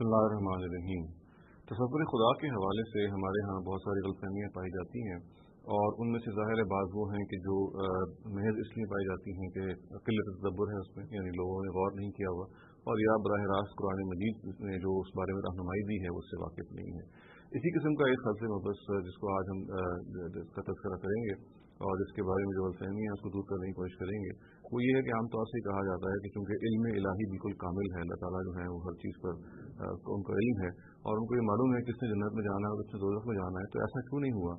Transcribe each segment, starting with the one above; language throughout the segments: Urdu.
بسم اللہ الرحمن الرحیم۔ تصور خدا کے حوالے سے ہمارے ہاں بہت ساری غلط فہمیاں پائی جاتی ہیں، اور ان میں سے ظاہر بعض وہ ہیں کہ جو محض اس لیے پائی جاتی ہیں کہ قلت تدبر ہے اس میں، یعنی لوگوں نے غور نہیں کیا ہوا، اور یا براہ راست قرآن مجید نے جو اس بارے میں رہنمائی دی ہے اس سے واقف نہیں ہے۔ اسی قسم کا ایک خلط مبحث جس کو آج ہم کا تذکرہ کریں گے اور جس کے بارے میں جو غلط فہمی ہے اس کو دور کرنے کی کوشش کریں گے، وہ یہ ہے کہ عام طور سے کہا جاتا ہے کہ چونکہ علم الہی بالکل کامل ہے، اللہ تعالیٰ جو ہے وہ ہر چیز پر ان کا علم ہے، اور ان کو یہ معلوم ہے کس نے جنت میں جانا ہے اور کس نے دوزخ میں جانا ہے، تو ایسا کیوں نہیں ہوا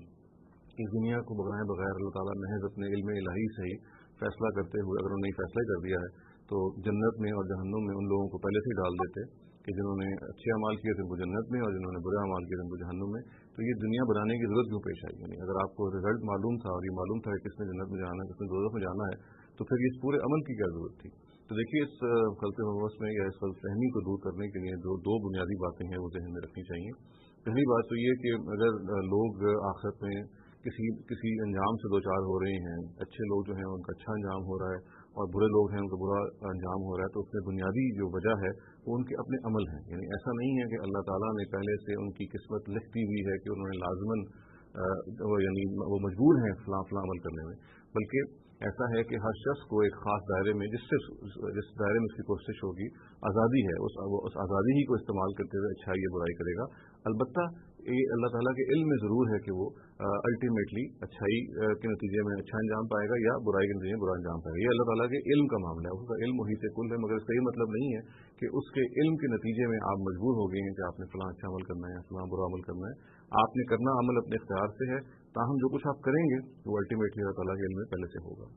کہ اس دنیا کو بغیر اللہ تعالیٰ محض اپنے علم الہی سے ہی فیصلہ کرتے ہوئے، اگر انہوں نے فیصلہ کر دیا ہے تو جنت میں اور جہنم میں ان لوگوں کو پہلے سے ہی ڈال دیتے کہ جنہوں نے اچھے اعمال کیے تھے ان کو جنت میں اور جنہوں نے برے اعمال کیے تھے ان کو جہنم میں۔ تو یہ دنیا بنانے کی ضرورت کیوں پیش آئی؟ یعنی اگر آپ کو رزلٹ معلوم تھا اور یہ معلوم تھا کہ کس نے جنت میں جانا ہے کس نے دوزخ میں جانا ہے، تو پھر اس پورے عمل کی کیا ضرورت تھی؟ تو دیکھیے اس خلط مبحث میں یا اس غلط فہمی کو دور کرنے کے لیے جو دو بنیادی باتیں ہیں وہ ذہن میں رکھنی چاہیے۔ پہلی بات تو یہ کہ اگر لوگ آخرت میں کسی انجام سے دوچار ہو رہے ہیں، اچھے لوگ جو ہیں ان کا اچھا انجام ہو رہا ہے اور برے لوگ ہیں ان کا برا انجام ہو رہا ہے، تو اس میں بنیادی جو وجہ ہے وہ ان کے اپنے عمل ہیں۔ یعنی ایسا نہیں ہے کہ اللہ تعالیٰ نے پہلے سے ان کی قسمت لکھتی ہوئی ہے کہ انہوں نے لازماً یعنی وہ مجبور ہیں فلاں فلاں عمل کرنے میں، بلکہ ایسا ہے کہ ہر شخص کو ایک خاص دائرے میں جس دائرے میں اس کی کوشش ہوگی، آزادی ہے، اس آزادی ہی کو استعمال کرتے ہوئے اچھائی یا برائی کرے گا۔ البتہ یہ اللہ تعالیٰ کے علم میں ضرور ہے کہ وہ الٹیمیٹلی اچھائی کے نتیجے میں اچھا انجام پائے گا یا برائی کے نتیجے میں برا انجام پائے گا۔ یہ اللہ تعالیٰ کے علم کا معاملہ ہے، اس کا علم وہی سے کل ہے، مگر اس کا یہ مطلب نہیں ہے کہ اس کے علم کے نتیجے میں آپ مجبور ہو گئے ہیں کہ آپ نے فلاں اچھا عمل کرنا ہے یا فلاں برا عمل کرنا ہے۔ آپ نے کرنا عمل اپنے اختیار سے ہے، تاہم جو کچھ آپ کریں گے وہ الٹیمیٹلی اللہ تعالیٰ کے علم میں پہلے سے ہوگا۔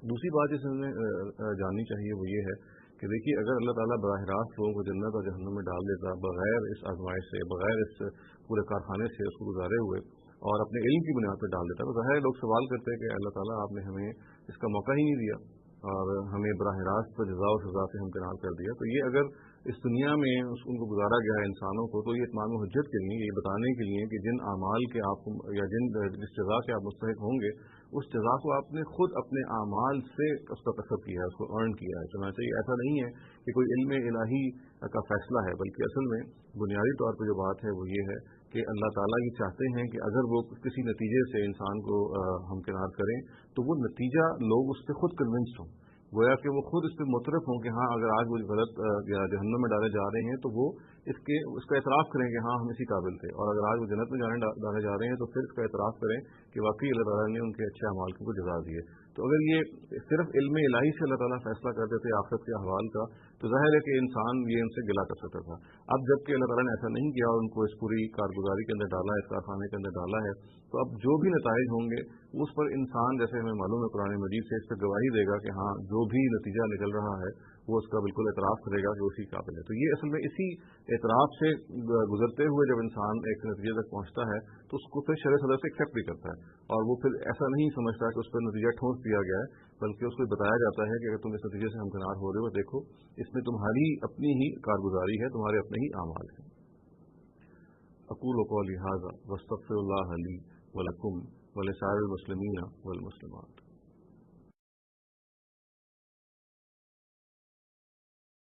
دوسری بات جس میں جاننی چاہیے وہ یہ ہے کہ دیکھیے اگر اللہ تعالیٰ براہ راست لوگوں کو جنت اور جہنم میں ڈال دیتا بغیر اس آزمائش سے، بغیر اس پورے کارخانے سے اس کو گزارے ہوئے اور اپنے علم کی بنیاد پر ڈال دیتا، تو ظاہر لوگ سوال کرتے ہیں کہ اللہ تعالیٰ آپ نے ہمیں اس کا موقع ہی نہیں دیا اور ہمیں براہ راست جزا و سزا سے ہمکنار کر دیا۔ تو یہ اگر اس دنیا میں ان کو گزارا گیا ہے انسانوں کو، تو یہ اتمام حجت کے لیے، یہ بتانے کے لیے کہ جن اعمال کے آپ یا جس جزا کے آپ مستحق ہوں گے اس جزا کو آپ نے خود اپنے اعمال سے اس کا کسب کیا ہے، اس کو ارن کیا ہے۔ چنانچہ یہ ایسا نہیں ہے کہ کوئی علم الہی کا فیصلہ ہے، بلکہ اصل میں بنیادی طور پہ جو بات ہے وہ یہ ہے کہ اللہ تعالیٰ یہ چاہتے ہیں کہ اگر وہ کسی نتیجے سے انسان کو ہمکنار کریں تو وہ نتیجہ لوگ اس سے خود کنونسڈ ہوں، گویا کہ وہ خود اس پہ مترف ہوں کہ ہاں اگر آج وہ غلط یا جہنم میں ڈالے جا رہے ہیں تو وہ اس کا اعتراف کریں کہ ہاں ہم اسی قابل تھے، اور اگر آج وہ جنت میں ڈالے جا رہے ہیں تو پھر اس کا اعتراف کریں کہ واقعی اللہ تعالیٰ نے ان کے اچھے اعمال کو جزا دی ہے۔ تو اگر یہ صرف علم الہی سے اللہ تعالیٰ فیصلہ کرتے تھے آخرت کے احوال کا، تو ظاہر ہے کہ انسان یہ ان سے گلا کر سکتا تھا۔ اب جب کہ اللہ تعالیٰ نے ایسا نہیں کیا اور ان کو اس پوری کارگزاری کے اندر ڈالا ہے، اس کارخانے کے اندر ڈالا ہے، تو اب جو بھی نتائج ہوں گے اس پر انسان، جیسے ہمیں معلوم ہے قرآن مجید سے، اس پر گواہی دے گا کہ ہاں جو بھی نتیجہ نکل رہا ہے وہ اس کا بالکل اعتراف کرے گا کہ اسی قابل ہے۔ تو یہ اصل میں اسی اعتراف سے گزرتے ہوئے جب انسان ایک نتیجے تک پہنچتا ہے تو اس کو پھر شرع صدر سے ایکسیپٹ بھی کرتا ہے، اور وہ پھر ایسا نہیں سمجھتا کہ اس پر نتیجہ ٹھونس دیا گیا ہے، بلکہ اس کو بتایا جاتا ہے کہ اگر تم اس نتیجے سے ہمکنار ہو رہے ہو، دیکھو اس میں تمہاری اپنی ہی کارگزاری ہے، تمہارے اپنے ہی اعمال ہیں۔ اقول قولی ھذا واستغفر اللہ لی ولکم ولسائر المسلمین والمسلمات۔